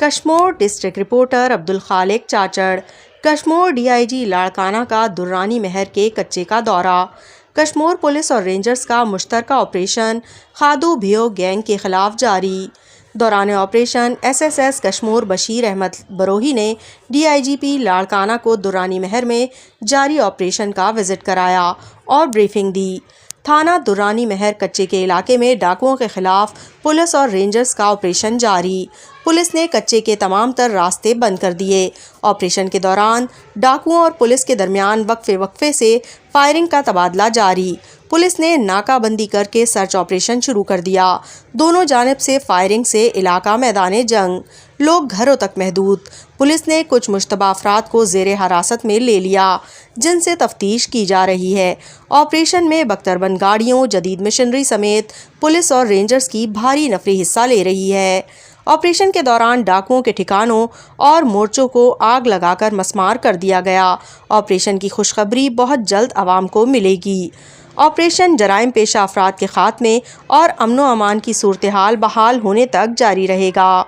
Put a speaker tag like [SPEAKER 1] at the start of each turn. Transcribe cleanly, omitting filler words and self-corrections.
[SPEAKER 1] Kashmore district reporter Abdul Khaliq Chachar. Kashmore DIG Larkana کا درانی مہر کے کچے کا دورہ۔ کشمور پولیس اور رینجرز کا مشترکہ آپریشن خادو بھیو گینگ کے خلاف جاری۔ دوران آپریشن SSS کشمور بشیر احمد بروہی نے DIGP لاڑکانہ کو درانی مہر میں جاری آپریشن کا وزٹ کرایا اور بریفنگ دی۔ تھانہ درانی مہر کچے کے علاقے میں ڈاکوؤں کے خلاف پولیس اور رینجرز کا آپریشن جاری۔ پولیس نے کچے کے تمام تر راستے بند کر دیے۔ آپریشن کے دوران ڈاکوؤں اور پولیس کے درمیان وقفے سے فائرنگ کا تبادلہ جاری۔ پولیس نے ناکہ بندی کر کے سرچ آپریشن شروع کر دیا۔ دونوں جانب سے فائرنگ سے علاقہ میدان جنگ، لوگ گھروں تک محدود۔ پولیس نے کچھ مشتبہ افراد کو زیر حراست میں لے لیا جن سے تفتیش کی جا رہی ہے۔ آپریشن میں بختربند گاڑیوں، جدید مشنری سمیت پولیس اور رینجرز کی بھاری نفری حصہ لے رہی ہے۔ آپریشن کے دوران ڈاکوؤں کے ٹھکانوں اور مورچوں کو آگ لگا کر مسمار کر دیا گیا۔ آپریشن کی خوشخبری بہت جلد عوام کو ملے گی۔ آپریشن جرائم پیشہ افراد کے خاتمے اور امن و امان کی صورتحال بحال ہونے تک جاری رہے گا۔